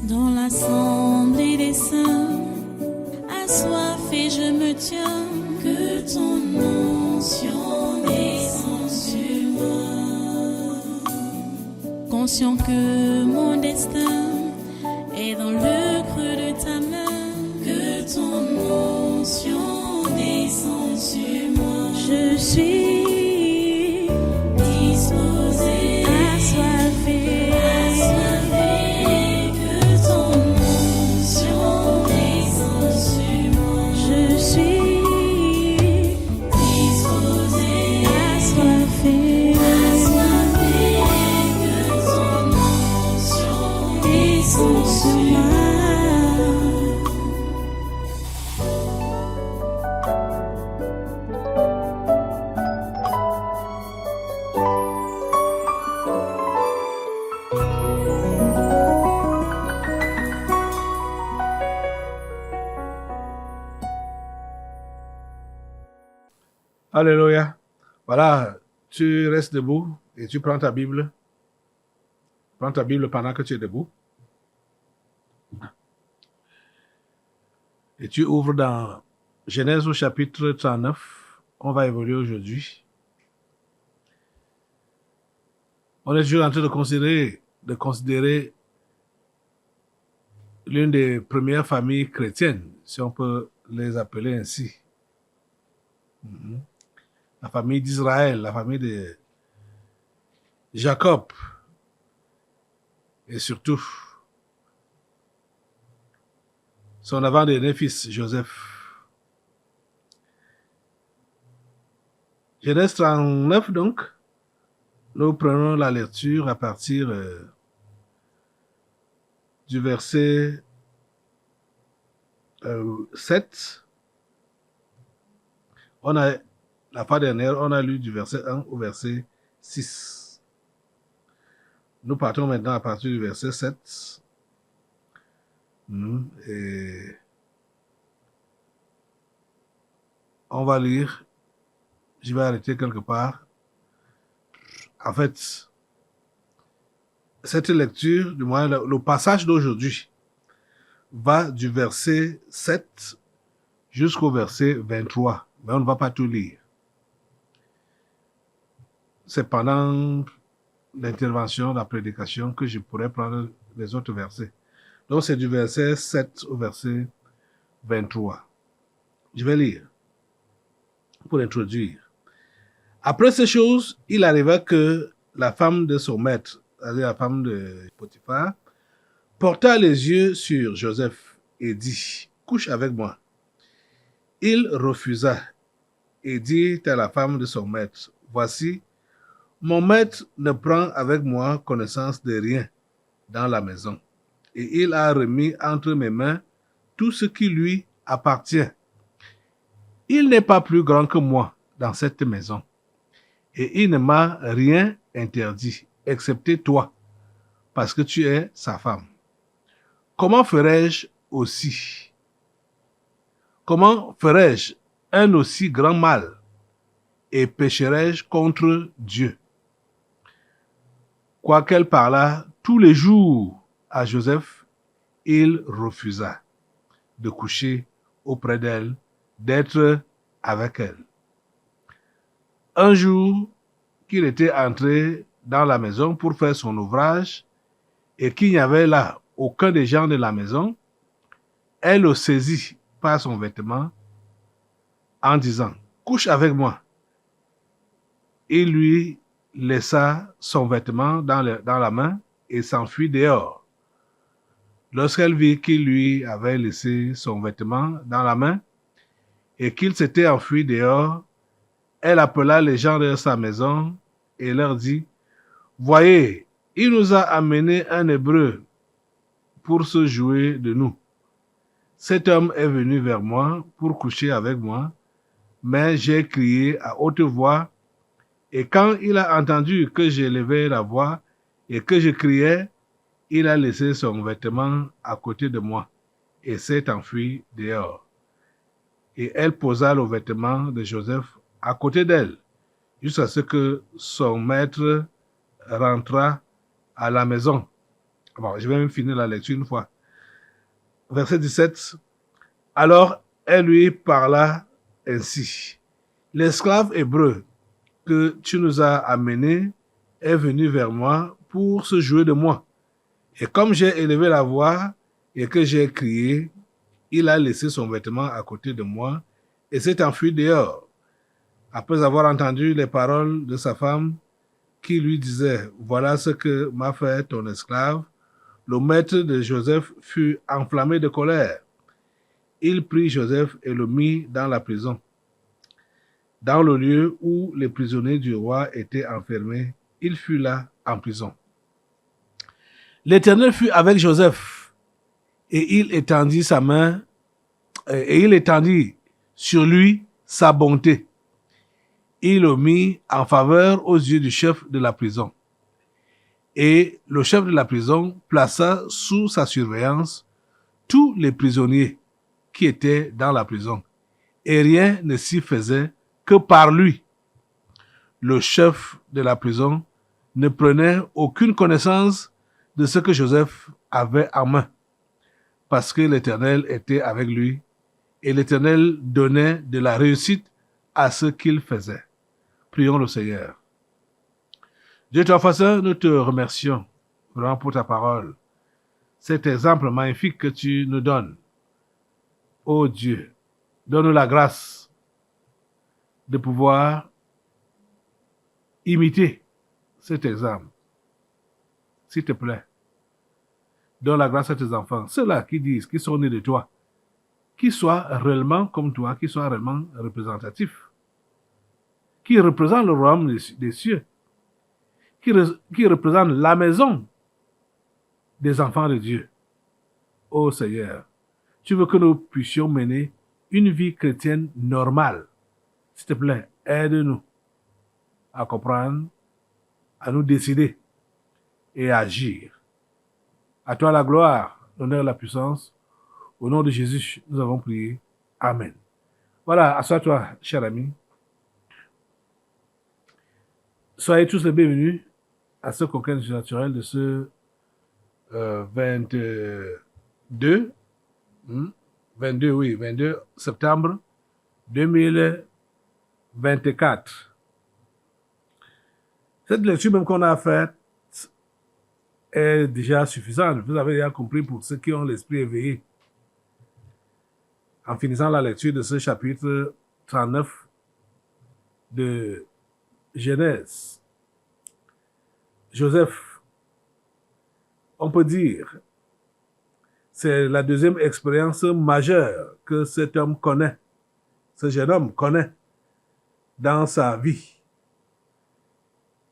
Dans l'assemblée des saints, assoiffé je me tiens, que ton onction descende sur moi. Conscient que mon destin est dans le creux de ta main, que ton onction descende sur moi. Je suis disposé, assoiffé, que ton onction descende sur moi. Je suis disposé, assoiffé, que ton onction descende sur moi. Alléluia. Voilà, tu restes debout et tu prends ta Bible. Prends ta Bible pendant que tu es debout. Et tu ouvres dans Genèse au chapitre 39. On va évoluer aujourd'hui. On est toujours en train de considérer l'une des premières familles chrétiennes, si on peut les appeler ainsi. La famille d'Israël, la famille de Jacob, et surtout son avant-dernier fils, Joseph. Genèse 39, donc, nous prenons la lecture à partir du verset 7. La fois dernière, on a lu du verset 1 au verset 6. Nous partons maintenant à partir du verset 7. Et on va lire. Je vais arrêter quelque part. En fait, cette lecture, du moins le passage d'aujourd'hui, va du verset 7 jusqu'au verset 23. Mais on ne va pas tout lire. C'est pendant l'intervention, la prédication, que je pourrais prendre les autres versets. Donc c'est du verset 7 au verset 23. Je vais lire pour introduire. Après ces choses, il arriva que la femme de son maître, c'est-à-dire la femme de Potiphar, porta les yeux sur Joseph et dit, « Couche avec moi. » Il refusa et dit à la femme de son maître, « Voici, mon maître ne prend avec moi connaissance de rien dans la maison, et il a remis entre mes mains tout ce qui lui appartient. Il n'est pas plus grand que moi dans cette maison, et il ne m'a rien interdit, excepté toi, parce que tu es sa femme. Comment ferais-je un aussi grand mal, et pécherais-je contre Dieu? » Quoiqu'elle parlât tous les jours à Joseph, il refusa de coucher auprès d'elle, d'être avec elle. Un jour qu'il était entré dans la maison pour faire son ouvrage et qu'il n'y avait là aucun des gens de la maison, elle le saisit par son vêtement en disant, « Couche avec moi. » Il lui laissa son vêtement dans la main et s'enfuit dehors. Lorsqu'elle vit qu'il lui avait laissé son vêtement dans la main et qu'il s'était enfui dehors, elle appela les gens de sa maison et leur dit, « Voyez, il nous a amené un Hébreu pour se jouer de nous. Cet homme est venu vers moi pour coucher avec moi, mais j'ai crié à haute voix, et quand il a entendu que j'élevais la voix et que je criais, il a laissé son vêtement à côté de moi et s'est enfui dehors. » Et elle posa le vêtement de Joseph à côté d'elle, jusqu'à ce que son maître rentra à la maison. Bon, je vais même finir la lecture une fois. Verset 17. Alors, elle lui parla ainsi. L'esclave hébreu que tu nous as amené est venu vers moi pour se jouer de moi. Et comme j'ai élevé la voix et que j'ai crié, il a laissé son vêtement à côté de moi et s'est enfui dehors. Après avoir entendu les paroles de sa femme qui lui disait, voilà ce que m'a fait ton esclave, le maître de Joseph fut enflammé de colère. Il prit Joseph et le mit dans la prison, dans le lieu où les prisonniers du roi étaient enfermés. Il fut là en prison. L'Éternel fut avec Joseph et il étendit sa main et il étendit sur lui sa bonté. Il le mit en faveur aux yeux du chef de la prison. Et le chef de la prison plaça sous sa surveillance tous les prisonniers qui étaient dans la prison. Et rien ne s'y faisait que par lui. Le chef de la prison ne prenait aucune connaissance de ce que Joseph avait en main, parce que l'Éternel était avec lui, et l'Éternel donnait de la réussite à ce qu'il faisait. Prions le Seigneur. Dieu Tout-Puissant, nous te remercions vraiment pour ta parole, cet exemple magnifique que tu nous donnes. Ô Dieu, donne-nous la grâce de pouvoir imiter cet exemple. S'il te plaît, donne la grâce à tes enfants, ceux-là qui disent, qui sont nés de toi, qui soient réellement comme toi, qui soient réellement représentatifs, qui représentent le royaume des cieux, qui représentent la maison des enfants de Dieu. Ô Seigneur, tu veux que nous puissions mener une vie chrétienne normale. S'il te plaît, aide-nous à comprendre, à nous décider et à agir. À toi la gloire, l'honneur et la puissance. Au nom de Jésus, nous avons prié. Amen. Voilà, assois-toi, cher ami. Soyez tous les bienvenus à ce congrès naturel de ce 22 septembre 2024. Cette lecture même qu'on a faite est déjà suffisante. Vous avez déjà compris pour ceux qui ont l'esprit éveillé. En finissant la lecture de ce chapitre 39 de Genèse, Joseph, on peut dire, c'est la deuxième expérience majeure que cet homme connaît, ce jeune homme connaît dans sa vie.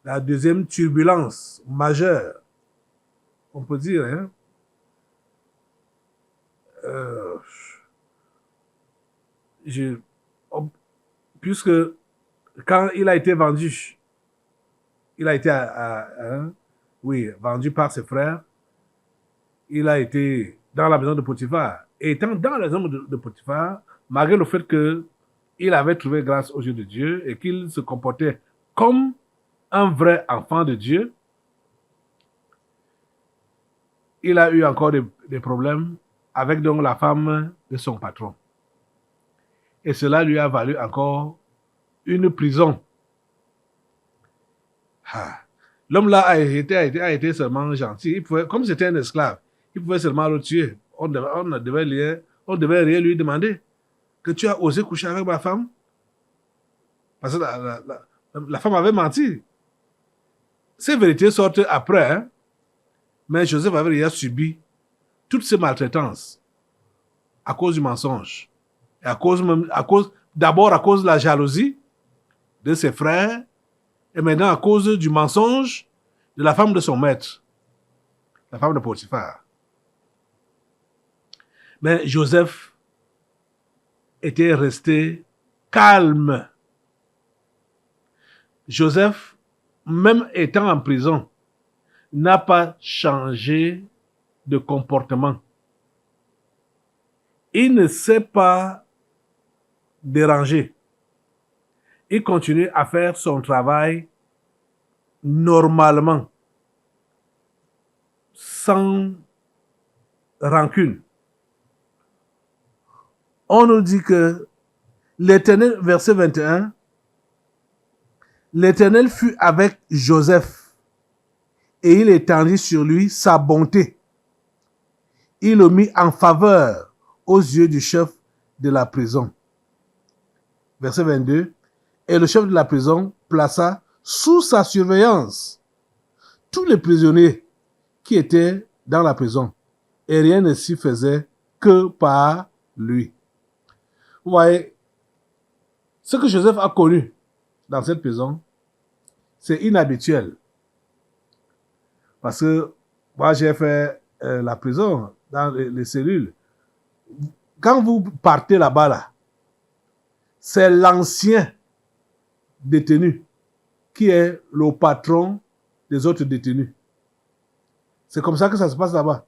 La deuxième turbulence majeure, on peut dire, hein? Puisque quand il a été vendu, il a été vendu par ses frères, il a été dans la maison de Potiphar. Et étant dans la maison de Potiphar, malgré le fait qu'il avait trouvé grâce aux yeux de Dieu et qu'il se comportait comme un vrai enfant de Dieu, il a eu encore des problèmes avec donc la femme de son patron. Et cela lui a valu encore une prison. L'homme là a été seulement gentil. Comme c'était un esclave, il pouvait seulement le tuer. On devait rien lui demander. Que tu as osé coucher avec ma femme? Parce que la femme avait menti. Ces vérités sortent après, hein? Mais Joseph avait déjà subi toutes ces maltraitances à cause du mensonge. Et d'abord à cause de la jalousie de ses frères, et maintenant à cause du mensonge de la femme de son maître, la femme de Potiphar. Mais Joseph était resté calme. Joseph, même étant en prison, n'a pas changé de comportement. Il ne s'est pas dérangé. Il continue à faire son travail normalement. sans rancune. On nous dit que l'Éternel, verset 21, l'Éternel fut avec Joseph et il étendit sur lui sa bonté. Il le mit en faveur aux yeux du chef de la prison. Verset 22, et le chef de la prison plaça sous sa surveillance tous les prisonniers qui étaient dans la prison, et rien ne s'y faisait que par lui. Vous voyez, ce que Joseph a connu dans cette prison, c'est inhabituel. Parce que moi, j'ai fait la prison dans les cellules. Quand vous partez là-bas, là, c'est l'ancien détenu qui est le patron des autres détenus. C'est comme ça que ça se passe là-bas.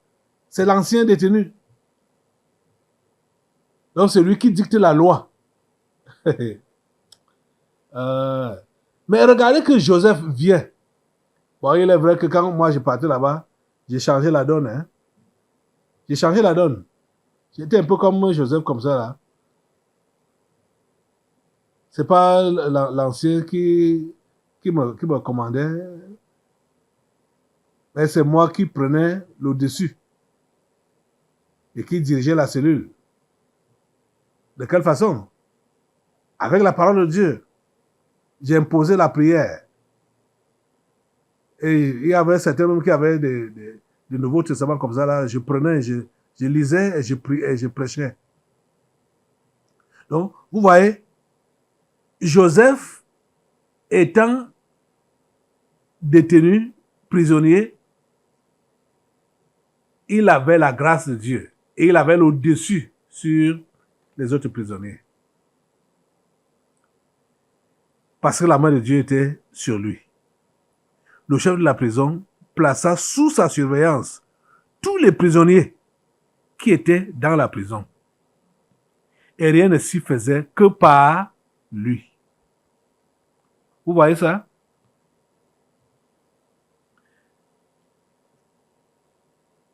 C'est l'ancien détenu. Donc, c'est lui qui dicte la loi. Mais regardez que Joseph vient. Bon, il est vrai que quand moi je partais là-bas, j'ai changé la donne. Hein? J'ai changé la donne. J'étais un peu comme Joseph, comme ça, là. C'est pas l'ancien qui me commandait, mais c'est moi qui prenais le dessus et qui dirigeait la cellule. De quelle façon? Avec la parole de Dieu. J'ai imposé la prière. Et il y avait certains même qui avaient des Nouveaux Testaments comme ça, là. Je prenais, je lisais et je priais et je prêchais. Donc, vous voyez, Joseph étant détenu, prisonnier, il avait la grâce de Dieu et il avait le dessus sur les autres prisonniers. Parce que la main de Dieu était sur lui. Le chef de la prison plaça sous sa surveillance tous les prisonniers qui étaient dans la prison. Et rien ne s'y faisait que par lui. Vous voyez ça?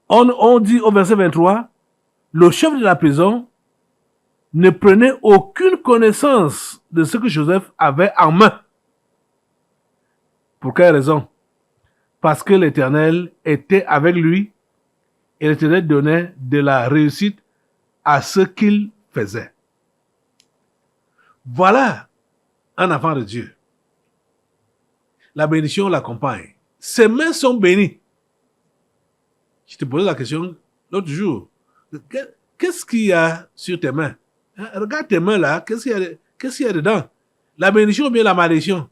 On dit au verset 23, le chef de la prison ne prenait aucune connaissance de ce que Joseph avait en main. Pour quelle raison? Parce que l'Éternel était avec lui et l'Éternel donnait de la réussite à ce qu'il faisait. Voilà un enfant de Dieu. La bénédiction l'accompagne. Ses mains sont bénies. Je te posais la question l'autre jour. Qu'est-ce qu'il y a sur tes mains? Hein? Regarde tes mains là. Qu'est-ce qu'il y a dedans? La bénédiction ou bien la malédiction?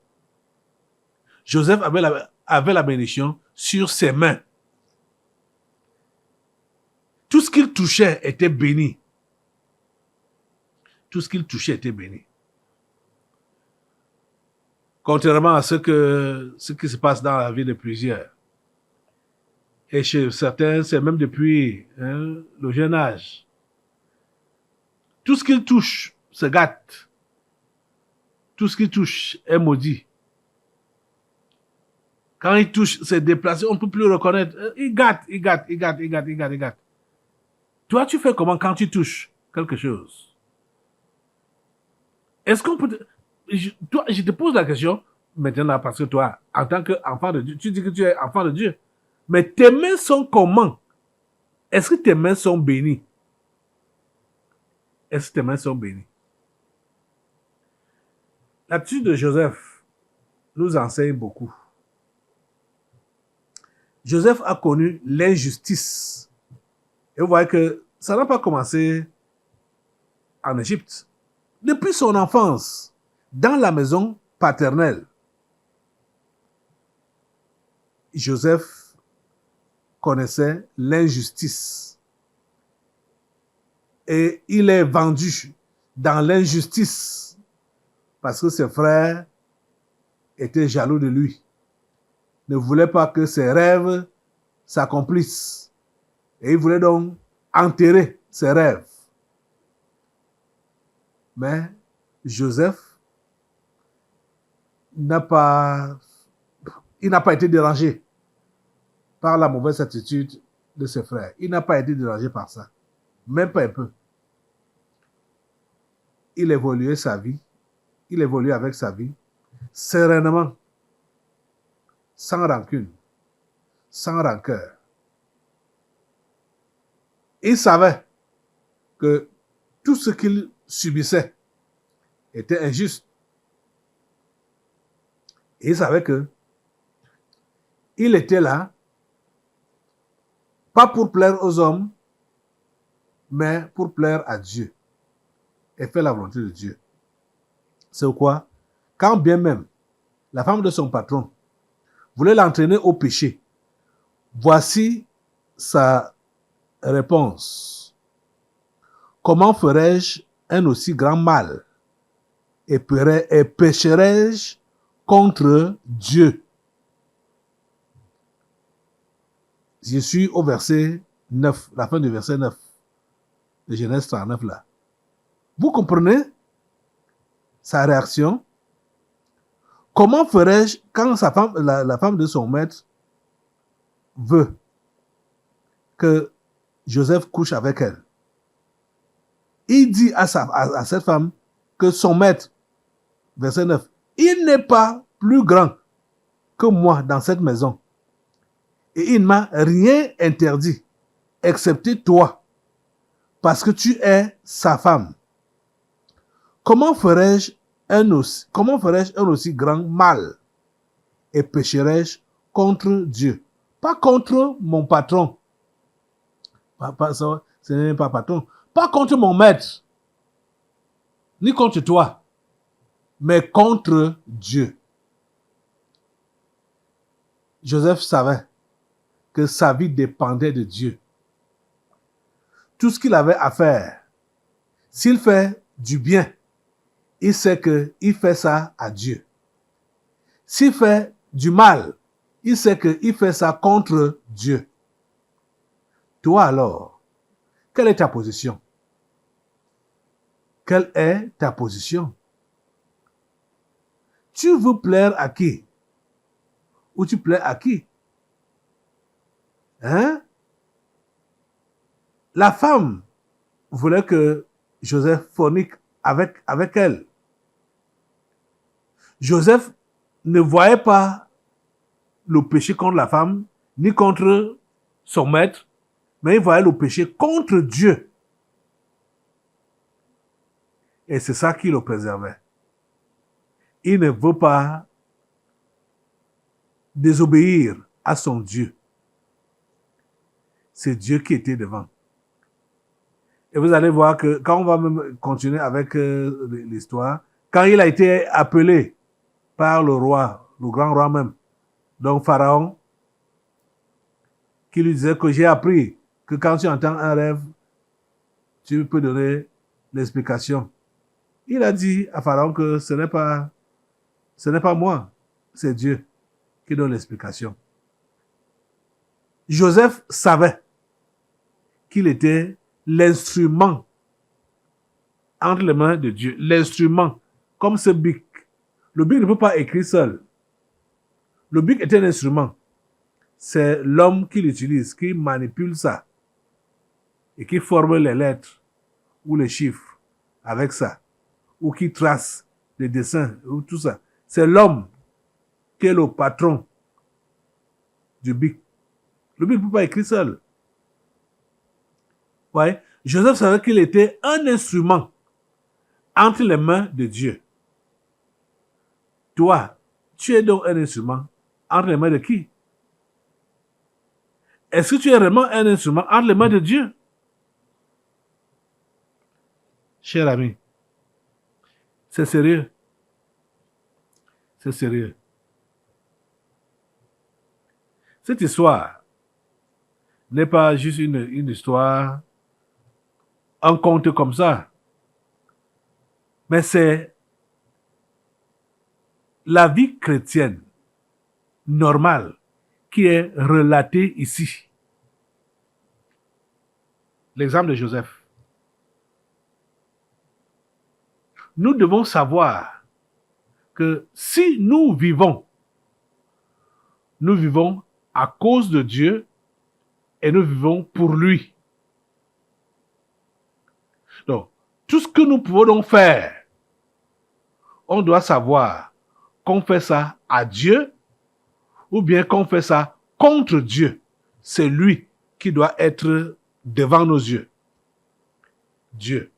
Joseph avait la bénédiction sur ses mains. Tout ce qu'il touchait était béni. Tout ce qu'il touchait était béni. Contrairement à ce qui se passe dans la vie de plusieurs. Et chez certains, c'est même depuis le jeune âge. Tout ce qu'il touche se gâte. Tout ce qu'il touche est maudit. Quand il touche, c'est déplacé, on ne peut plus le reconnaître. Il gâte. Toi, tu fais comment quand tu touches quelque chose? Est-ce qu'on peut... Toi, je te pose la question maintenant parce que toi, en tant qu'enfant de Dieu, tu dis que tu es enfant de Dieu. Mais tes mains sont comment? Est-ce que tes mains sont bénies? Est-ce que tes mains sont bénies? L'attitude de Joseph nous enseigne beaucoup. Joseph a connu l'injustice. Et vous voyez que ça n'a pas commencé en Égypte. Depuis son enfance, dans la maison paternelle, Joseph connaissait l'injustice. Et il est vendu dans l'injustice parce que ses frères étaient jaloux de lui, ne voulaient pas que ses rêves s'accomplissent. Et il voulait donc enterrer ses rêves. Mais Joseph n'a pas été dérangé. par la mauvaise attitude de ses frères. Il n'a pas été dérangé par ça. Même pas un peu. Il évoluait sa vie. Il évoluait avec sa vie. Sereinement. Sans rancune. Sans rancœur. Il savait que tout ce qu'il subissait était injuste. Et il savait que il était là, pas pour plaire aux hommes, mais pour plaire à Dieu et faire la volonté de Dieu. C'est quoi? Quand bien même la femme de son patron voulait l'entraîner au péché, voici sa réponse. Comment ferais-je un aussi grand mal et pécherais-je contre Dieu? Je suis au verset 9, la fin du verset 9 de Genèse 39 là. Vous comprenez sa réaction? Comment ferais-je quand sa femme, la femme de son maître veut que Joseph couche avec elle? Il dit à cette femme que son maître, verset 9, il n'est pas plus grand que moi dans cette maison. Et il ne m'a rien interdit, excepté toi, parce que tu es sa femme. Comment ferais-je un aussi grand mal et pécherais-je contre Dieu? Pas contre mon patron. Ce n'est pas patron. Pas contre mon maître, ni contre toi, mais contre Dieu. Joseph savait que sa vie dépendait de Dieu. Tout ce qu'il avait à faire, s'il fait du bien, il sait qu'il fait ça à Dieu. S'il fait du mal, il sait qu'il fait ça contre Dieu. Toi alors, quelle est ta position? Quelle est ta position? Tu veux plaire à qui? Ou tu plais à qui? Hein? La femme voulait que Joseph fornique avec elle. Joseph ne voyait pas le péché contre la femme, ni contre son maître, mais il voyait le péché contre Dieu. Et c'est ça qui le préservait. Il ne veut pas désobéir à son Dieu. C'est Dieu qui était devant. Et vous allez voir que quand on va même continuer avec l'histoire, quand il a été appelé par le roi, le grand roi même, donc Pharaon, qui lui disait que j'ai appris que quand tu entends un rêve, tu peux donner l'explication. Il a dit à Pharaon que ce n'est pas moi, c'est Dieu qui donne l'explication. Joseph savait qu'il était l'instrument entre les mains de Dieu. L'instrument, comme ce bic. Le bic ne peut pas écrire seul. Le bic est un instrument. C'est l'homme qui l'utilise, qui manipule ça et qui forme les lettres ou les chiffres avec ça, ou qui trace les dessins, ou tout ça. C'est l'homme qui est le patron du bic. Le bic ne peut pas écrire seul. Ouais. Joseph savait qu'il était un instrument entre les mains de Dieu. Toi, tu es donc un instrument entre les mains de qui? Est-ce que tu es vraiment un instrument entre les mains de Dieu? Cher ami, c'est sérieux. C'est sérieux. Cette histoire n'est pas juste une histoire, un conte comme ça, mais c'est la vie chrétienne normale qui est relatée ici. L'exemple de Joseph. Nous devons savoir que si nous vivons à cause de Dieu et nous vivons pour lui. Donc, tout ce que nous pouvons donc faire, on doit savoir qu'on fait ça à Dieu ou bien qu'on fait ça contre Dieu. C'est lui qui doit être devant nos yeux. Dieu.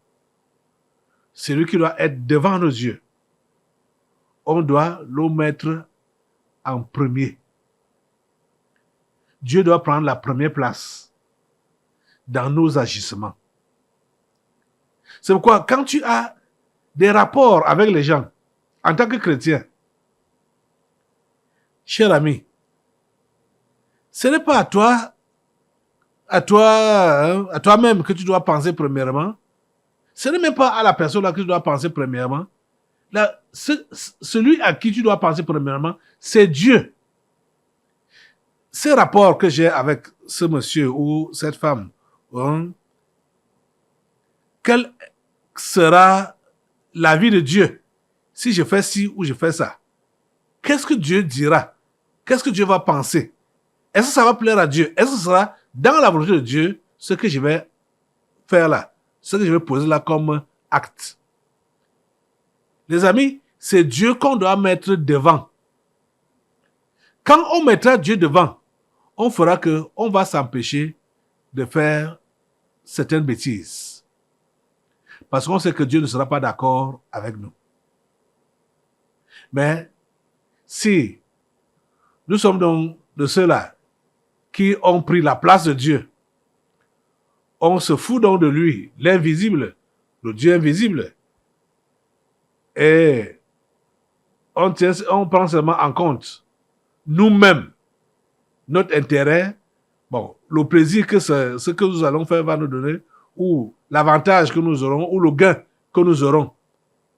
C'est lui qui doit être devant nos yeux. On doit le mettre en premier. Dieu doit prendre la première place dans nos agissements. C'est pourquoi quand tu as des rapports avec les gens, en tant que chrétien, cher ami, ce n'est pas à toi-même que tu dois penser premièrement. Ce n'est même pas à la personne là que tu dois penser premièrement. Là, celui à qui tu dois penser premièrement, c'est Dieu. Ces rapports que j'ai avec ce monsieur ou cette femme, quelle sera l'avis de Dieu si je fais ci ou je fais ça? Qu'est-ce que Dieu dira? Qu'est-ce que Dieu va penser? Est-ce que ça va plaire à Dieu? Est-ce que ce sera dans la volonté de Dieu ce que je vais faire là? Ce que je vais poser là comme acte? Les amis, c'est Dieu qu'on doit mettre devant. Quand on mettra Dieu devant, on fera que on va s'empêcher de faire certaines bêtises. Parce qu'on sait que Dieu ne sera pas d'accord avec nous. Mais si nous sommes donc de ceux-là qui ont pris la place de Dieu, on se fout donc de lui, l'invisible, le Dieu invisible, et on prend seulement en compte nous-mêmes, notre intérêt, bon, le plaisir que ce que nous allons faire va nous donner, ou l'avantage que nous aurons, ou le gain que nous aurons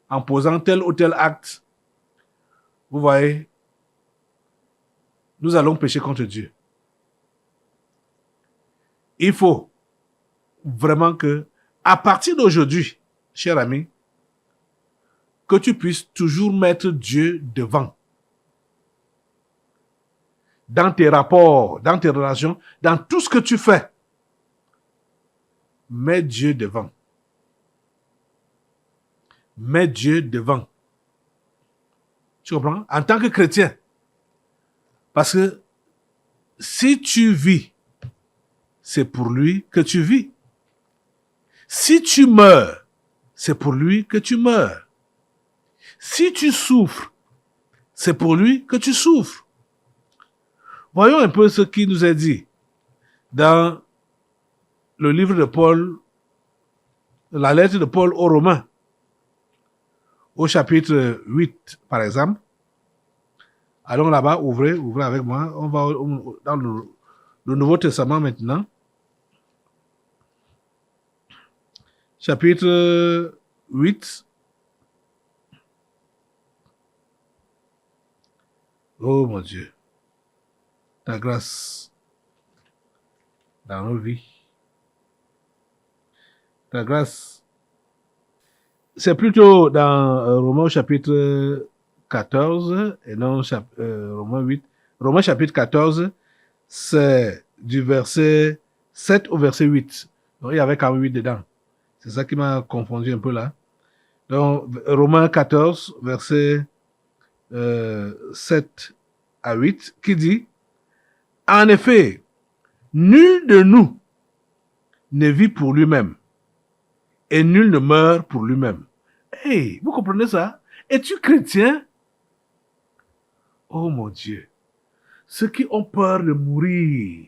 en posant tel ou tel acte. Vous voyez, nous allons pécher contre Dieu. Il faut vraiment que, à partir d'aujourd'hui, cher ami, que tu puisses toujours mettre Dieu devant. Dans tes rapports, dans tes relations, dans tout ce que tu fais. Mets Dieu devant. Mets Dieu devant. Tu comprends? En tant que chrétien. Parce que si tu vis, c'est pour lui que tu vis. Si tu meurs, c'est pour lui que tu meurs. Si tu souffres, c'est pour lui que tu souffres. Voyons un peu ce qui nous est dit dans le livre de Paul, la lettre de Paul aux Romains, au chapitre 8, par exemple. Allons là-bas, ouvrez avec moi. On va dans le Nouveau Testament maintenant. Chapitre 8. Oh mon Dieu. Ta grâce dans nos vies. Ta grâce. C'est plutôt dans Romains chapitre 14 et non Romains 8. Romains chapitre 14, c'est du verset 7 au verset 8. Donc il y avait quand même 8 dedans. C'est ça qui m'a confondu un peu là. Donc Romains 14, verset 7 à 8, qui dit: en effet, nul de nous ne vit pour lui-même, et nul ne meurt pour lui-même. Hey, vous comprenez ça? Es-tu chrétien? Oh mon Dieu. Ceux qui ont peur de mourir,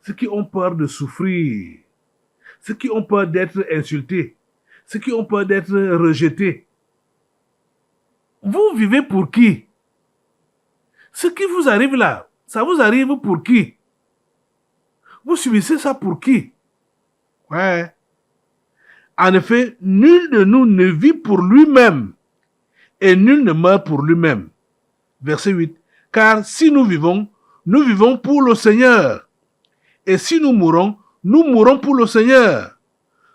ceux qui ont peur de souffrir, ceux qui ont peur d'être insultés, ceux qui ont peur d'être rejetés. Vous vivez pour qui? Ce qui vous arrive là, ça vous arrive pour qui? Vous subissez ça pour qui? Ouais. En effet, nul de nous ne vit pour lui-même et nul ne meurt pour lui-même. Verset 8. Car si nous vivons pour le Seigneur. Et si nous mourons pour le Seigneur.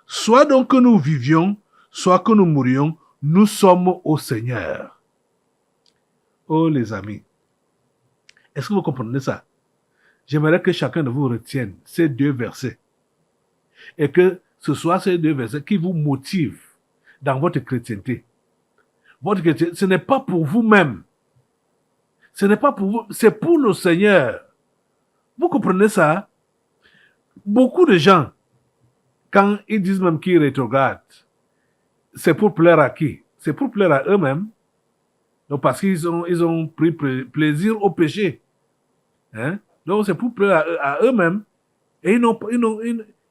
Soit donc que nous vivions, soit que nous mourions, nous sommes au Seigneur. Oh les amis, est-ce que vous comprenez ça? J'aimerais que chacun de vous retienne ces 2 versets et que ce soit ces 2 versets qui vous motivent dans votre chrétienté. Votre chrétienté, ce n'est pas pour vous-même. Ce n'est pas pour vous, c'est pour le Seigneur. Vous comprenez ça? Beaucoup de gens, quand ils disent même qu'ils rétrogradent, c'est pour plaire à qui? C'est pour plaire à eux-mêmes. Donc parce qu'ils ont pris plaisir au péché. Hein? Donc c'est pour plaire à eux-mêmes. Et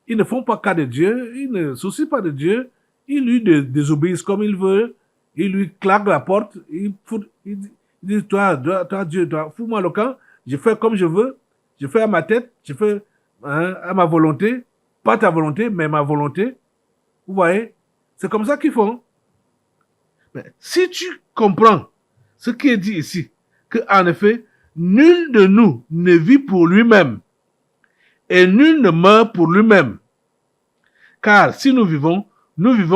ils ne font pas cas de Dieu, ils ne soucient pas de Dieu, ils lui désobéissent comme ils veulent, ils lui claquent la porte, ils disent, toi Dieu, toi, fous-moi le camp, je fais comme je veux, je fais à ma tête, je fais à ma volonté, pas ta volonté, mais ma volonté. Vous voyez? C'est comme ça qu'ils font. Mais si tu comprends ce qui est dit ici, que en effet, nul de nous ne vit pour lui-même, et nul ne meurt pour lui-même. Car si nous vivons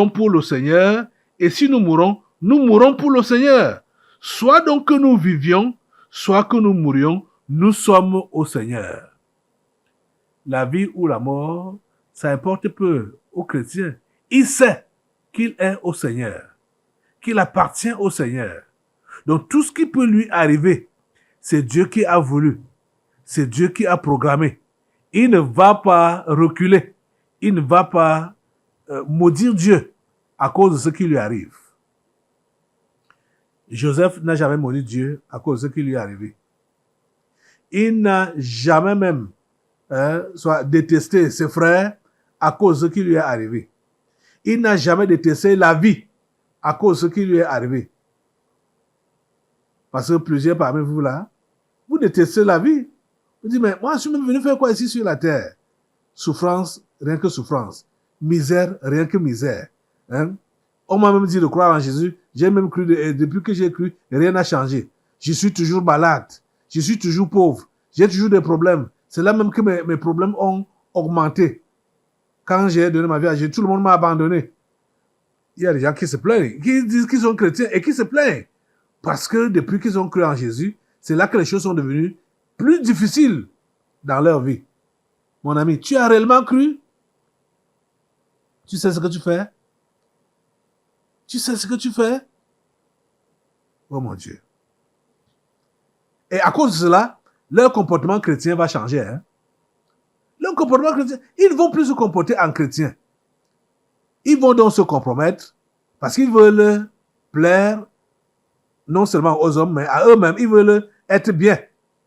pour le Seigneur, et si nous mourons pour le Seigneur. Soit donc que nous vivions, soit que nous mourions, nous sommes au Seigneur. La vie ou la mort, ça importe peu au chrétien. Il sait qu'il est au Seigneur, qu'il appartient au Seigneur. Donc tout ce qui peut lui arriver, c'est Dieu qui a voulu, c'est Dieu qui a programmé. Il ne va pas reculer, il ne va pas maudire Dieu à cause de ce qui lui arrive. Joseph n'a jamais maudit Dieu à cause de ce qui lui est arrivé. Il n'a jamais même soit détesté ses frères à cause de ce qui lui est arrivé. Il n'a jamais détesté la vie à cause de ce qui lui est arrivé. Parce que plusieurs parmi vous là, vous détestez la vie. Vous dites, mais moi je suis même venu faire quoi ici sur la terre? Souffrance, rien que souffrance. Misère, rien que misère. Hein? On m'a même dit de croire en Jésus. J'ai même cru, depuis que j'ai cru, rien n'a changé. Je suis toujours malade. Je suis toujours pauvre. J'ai toujours des problèmes. C'est là même que mes problèmes ont augmenté. Quand j'ai donné ma vie à Jésus, tout le monde m'a abandonné. Il y a des gens qui se plaignent, qui disent qu'ils sont chrétiens et qui se plaignent. Parce que depuis qu'ils ont cru en Jésus, c'est là que les choses sont devenues plus difficiles dans leur vie. Mon ami, tu as réellement cru? Tu sais ce que tu fais? Tu sais ce que tu fais? Oh mon Dieu. Et à cause de cela, leur comportement chrétien va changer. Hein? Leur comportement chrétien, ils ne vont plus se comporter en chrétien. Ils vont donc se compromettre parce qu'ils veulent plaire non seulement aux hommes, mais à eux-mêmes. Ils veulent être bien.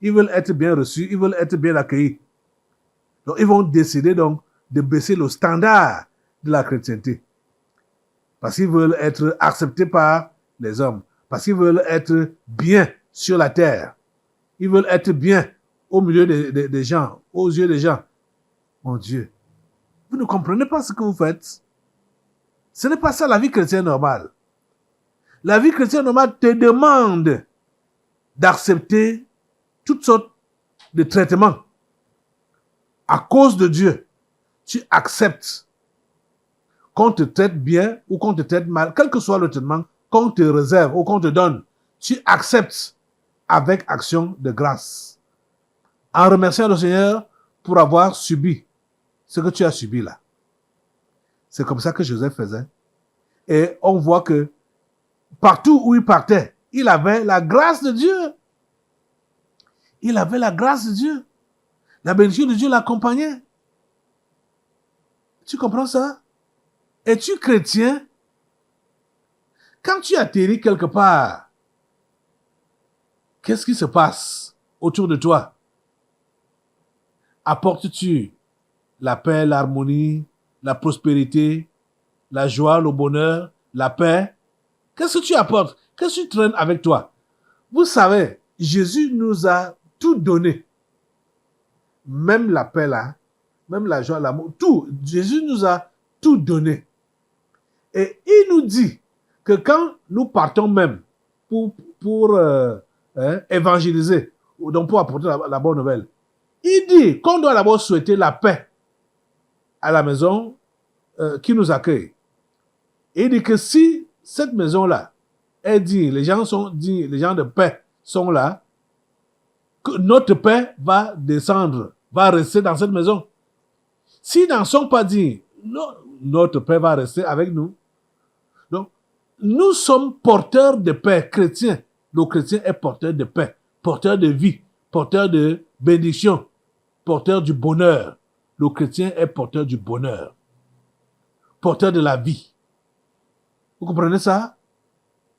Ils veulent être bien reçus. Ils veulent être bien accueillis. Donc, ils vont décider donc de baisser le standard de la chrétienté. Parce qu'ils veulent être acceptés par les hommes. Parce qu'ils veulent être bien sur la terre. Ils veulent être bien au milieu des gens, aux yeux des gens. Mon Dieu, vous ne comprenez pas ce que vous faites. Ce n'est pas ça la vie chrétienne normale. La vie chrétienne normale te demande d'accepter toutes sortes de traitements. À cause de Dieu, tu acceptes qu'on te traite bien ou qu'on te traite mal, quel que soit le traitement qu'on te réserve ou qu'on te donne, tu acceptes avec action de grâce. En remerciant le Seigneur pour avoir subi ce que tu as subi là. C'est comme ça que Joseph faisait. Et on voit que partout où il partait, il avait la grâce de Dieu. Il avait la grâce de Dieu. La bénédiction de Dieu l'accompagnait. Tu comprends ça? Es-tu chrétien? Quand tu atterris quelque part, qu'est-ce qui se passe autour de toi? Apportes-tu la paix, l'harmonie, la prospérité, la joie, le bonheur, la paix? Qu'est-ce que tu apportes? Qu'est-ce que tu traînes avec toi? Vous savez, Jésus nous a tout donné. Même la paix là, même la joie, l'amour, tout. Jésus nous a tout donné. Et il nous dit que quand nous partons même pour évangéliser, donc pour apporter la bonne nouvelle, il dit qu'on doit d'abord souhaiter la paix à la maison qui nous accueille. Et il dit que si cette maison-là est digne, les gens de paix sont là, que notre paix va descendre, va rester dans cette maison. S'ils n'en sont pas dignes, notre paix va rester avec nous. Donc, nous sommes porteurs de paix, chrétiens. Le chrétien est porteur de paix, porteur de vie, porteur de bénédiction, porteur du bonheur. Le chrétien est porteur du bonheur, porteur de la vie. Vous comprenez ça?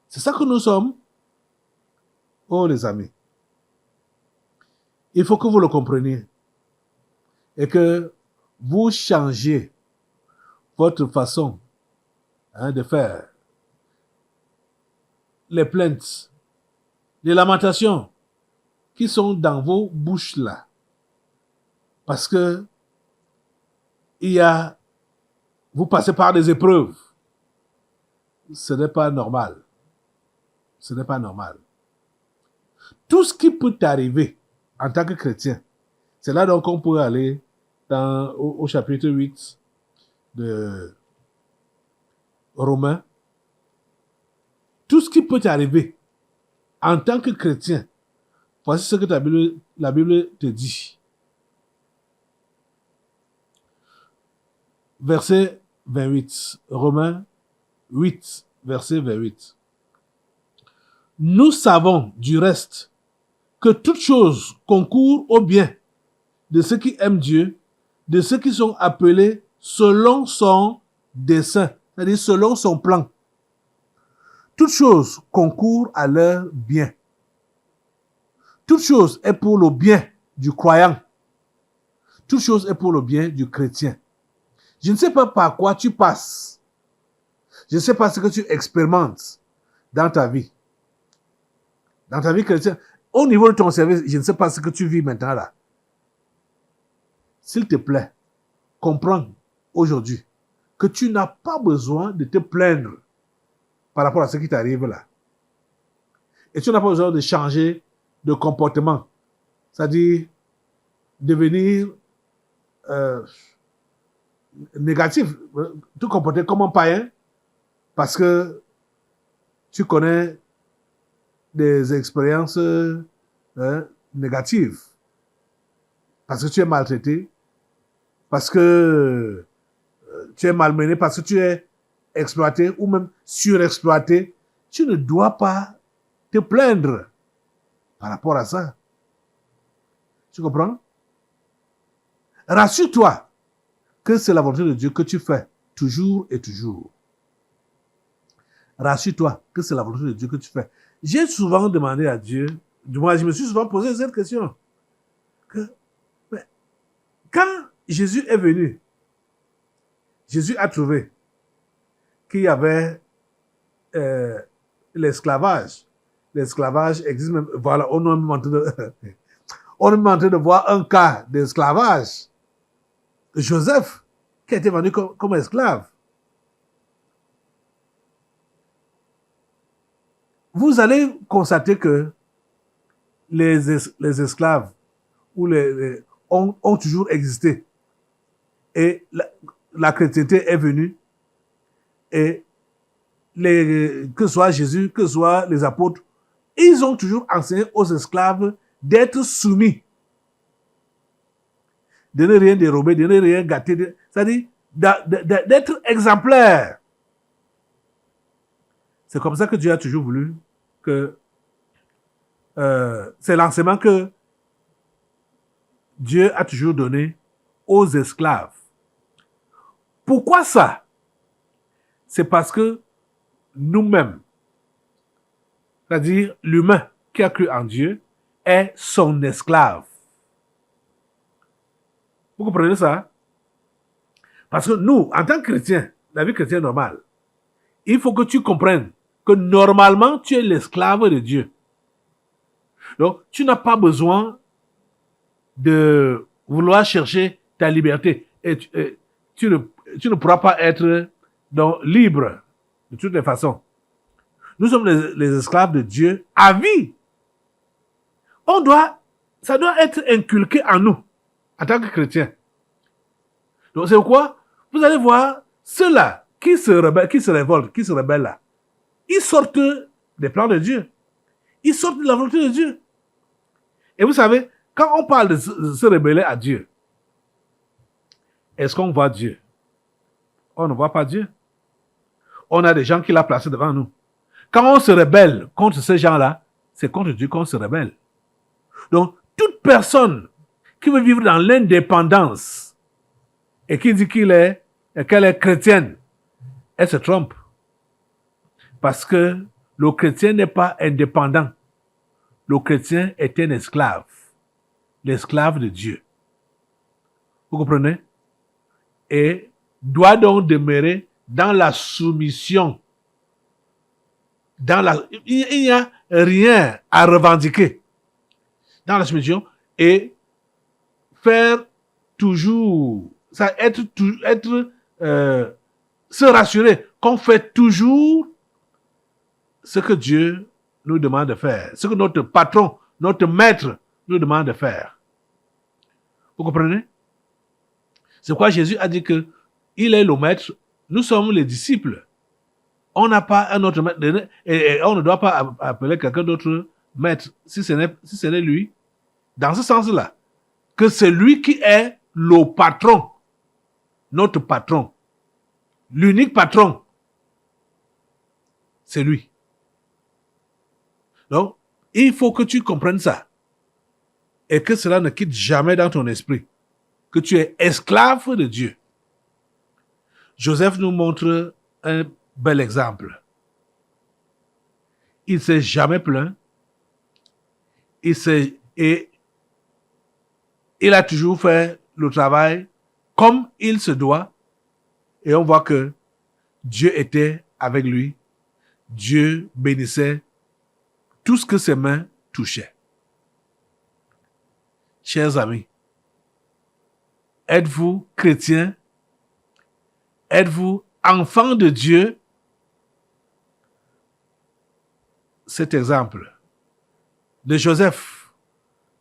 C'est ça que nous sommes. Oh les amis, il faut que vous le compreniez et que vous changiez votre façon de faire. Les plaintes, les lamentations qui sont dans vos bouches là. Parce que vous passez par des épreuves. Ce n'est pas normal. Ce n'est pas normal. Tout ce qui peut t'arriver en tant que chrétien, c'est là donc qu'on peut aller au chapitre 8 de Romains. Tout ce qui peut t'arriver en tant que chrétien, voici ce que la Bible te dit. Verset 28. Romains 8, verset 28. Nous savons du reste que toute chose concourt au bien de ceux qui aiment Dieu, de ceux qui sont appelés selon son dessein, c'est-à-dire selon son plan. Toute chose concourt à leur bien. Toute chose est pour le bien du croyant. Toute chose est pour le bien du chrétien. Je ne sais pas par quoi tu passes. Je ne sais pas ce que tu expérimentes dans ta vie. Dans ta vie chrétienne. Au niveau de ton service, je ne sais pas ce que tu vis maintenant là. S'il te plaît, comprends aujourd'hui que tu n'as pas besoin de te plaindre par rapport à ce qui t'arrive là. Et tu n'as pas besoin de changer de comportement. C'est-à-dire devenir négatif, te comporter comme un païen parce que tu connais des expériences négatives, parce que tu es maltraité, parce que tu es malmené, parce que tu es exploité ou même surexploité. Tu ne dois pas te plaindre par rapport à ça. Tu comprends? Rassure-toi que c'est la volonté de Dieu que tu fais toujours et toujours. Rassure-toi que c'est la volonté de Dieu que tu fais. J'ai souvent demandé à Dieu, du moins je me suis souvent posé cette question, mais quand Jésus est venu, Jésus a trouvé qu'il y avait l'esclavage. L'esclavage existe même, voilà, on est même en train de voir un cas d'esclavage. Joseph, qui a été vendu comme esclave. Vous allez constater que les esclaves ont toujours existé. Et la chrétienté est venue. Et que ce soit Jésus, que ce soit les apôtres, ils ont toujours enseigné aux esclaves d'être soumis. De ne rien dérober, de ne rien gâter. C'est-à-dire d'être exemplaire. C'est comme ça que Dieu a toujours voulu que c'est l'enseignement que Dieu a toujours donné aux esclaves. Pourquoi ça? C'est parce que nous-mêmes, c'est-à-dire l'humain qui a cru en Dieu, est son esclave. Vous comprenez ça? Parce que nous, en tant que chrétiens, la vie chrétienne normale, il faut que tu comprennes que normalement, tu es l'esclave de Dieu. Donc, tu n'as pas besoin de vouloir chercher ta liberté. Et tu ne pourras pas être donc, libre de toutes les façons. Nous sommes les esclaves de Dieu à vie. Ça doit être inculqué en nous, en tant que chrétiens. Donc, c'est pourquoi vous allez voir ceux-là qui se révoltent, qui se rebellent là. Ils sortent des plans de Dieu. Ils sortent de la volonté de Dieu. Et vous savez, quand on parle de se rebeller à Dieu, est-ce qu'on voit Dieu? On ne voit pas Dieu. On a des gens qui l'ont placé devant nous. Quand on se rebelle contre ces gens-là, c'est contre Dieu qu'on se rebelle. Donc, toute personne qui veut vivre dans l'indépendance et qui dit qu'elle est chrétienne, elle se trompe. Parce que le chrétien n'est pas indépendant. Le chrétien est un esclave. L'esclave de Dieu. Vous comprenez? Et doit donc demeurer dans la soumission. Il n'y a rien à revendiquer dans la soumission et faire toujours, se rassurer qu'on fait toujours ce que Dieu nous demande de faire, ce que notre patron, notre maître nous demande de faire. Vous comprenez? C'est pourquoi Jésus a dit que il est le maître, nous sommes les disciples. On n'a pas un autre maître et on ne doit pas appeler quelqu'un d'autre maître si ce n'est lui. Dans ce sens-là, que c'est lui qui est le patron, notre patron, l'unique patron, c'est lui. Donc, il faut que tu comprennes ça et que cela ne quitte jamais dans ton esprit, que tu es esclave de Dieu. Joseph nous montre un bel exemple. Il ne s'est jamais plaint. Et il a toujours fait le travail comme il se doit. Et on voit que Dieu était avec lui. Dieu bénissait tout ce que ses mains touchaient. Chers amis, êtes-vous chrétiens? Êtes-vous enfants de Dieu? Cet exemple de Joseph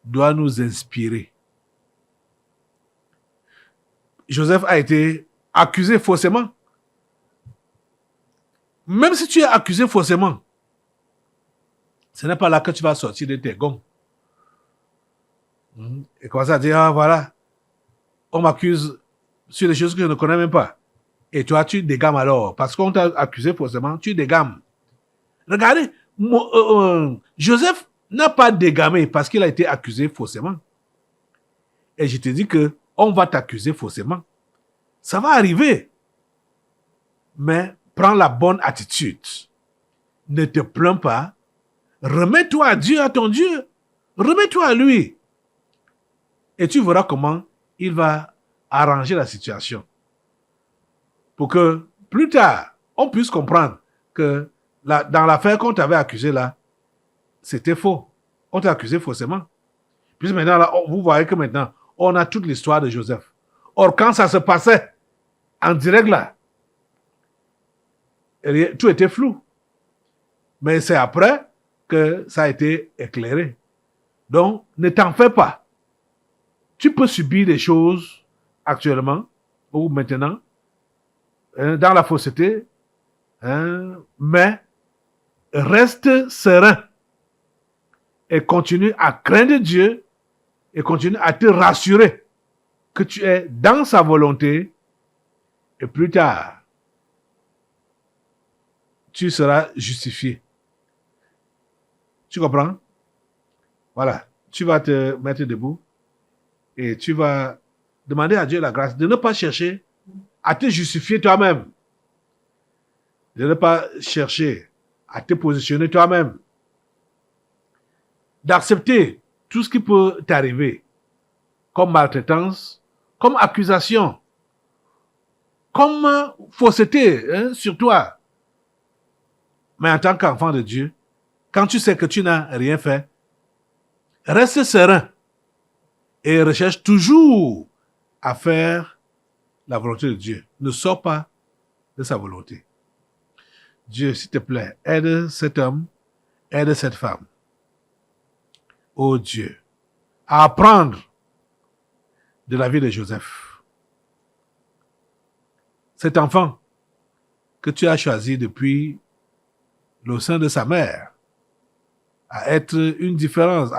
doit nous inspirer. Joseph a été accusé faussement. Même si tu es accusé faussement, ce n'est pas là que tu vas sortir de tes gonds. Et commencer à dire, ah voilà, on m'accuse sur des choses que je ne connais même pas. Et toi, tu dégames alors. Parce qu'on t'a accusé faussement, tu dégames. Regardez, Joseph n'a pas dégamé parce qu'il a été accusé faussement. Et je te dis que on va t'accuser faussement. Ça va arriver. Mais prends la bonne attitude. Ne te plains pas. Remets-toi à Dieu, à ton Dieu. Remets-toi à lui. Et tu verras comment il va arranger la situation. Pour que plus tard, on puisse comprendre que dans l'affaire qu'on t'avait accusé là, c'était faux. On t'a accusé faussement. Puis maintenant, là, vous voyez que maintenant, on a toute l'histoire de Joseph. Or, quand ça se passait en direct là, tout était flou. Mais c'est après que ça a été éclairé. Donc, ne t'en fais pas. Tu peux subir des choses actuellement ou maintenant dans la fausseté, mais reste serein et continue à craindre Dieu et continue à te rassurer que tu es dans sa volonté et plus tard, tu seras justifié. Tu comprends? Voilà. Tu vas te mettre debout et tu vas demander à Dieu la grâce de ne pas chercher à te justifier toi-même. De ne pas chercher à te positionner toi-même. D'accepter tout ce qui peut t'arriver comme maltraitance, comme accusation, comme fausseté sur toi. Mais en tant qu'enfant de Dieu, quand tu sais que tu n'as rien fait, reste serein et recherche toujours à faire la volonté de Dieu. Ne sors pas de sa volonté. Dieu, s'il te plaît, aide cet homme, aide cette femme. Oh Dieu, à apprendre de la vie de Joseph. Cet enfant que tu as choisi depuis le sein de sa mère, à être une différence,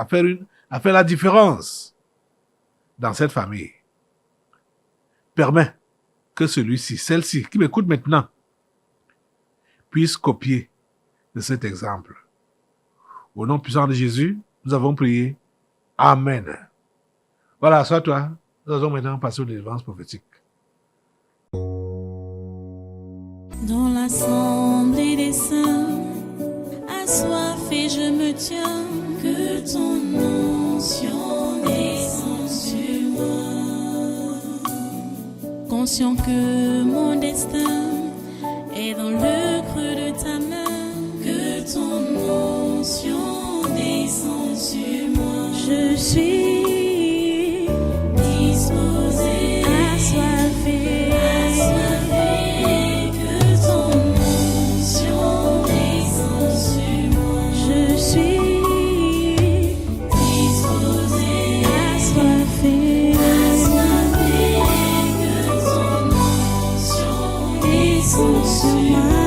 à faire la différence dans cette famille. Permets que celui-ci, celle-ci, qui m'écoute maintenant, puisse copier de cet exemple. Au nom puissant de Jésus, nous avons prié. Amen. Voilà, assois-toi. Nous allons maintenant passer aux délivrances prophétiques. Dans l'assemblée des saints, assoiffé je me tiens, que ton onction descende sur moi. Conscient que mon destin est dans le creux de ta main, que ton onction descende sur moi. Je suis disposé, assoiffé, que ton onction descende sur moi. Je suis disposé, assoiffé, que ton onction descende sur moi.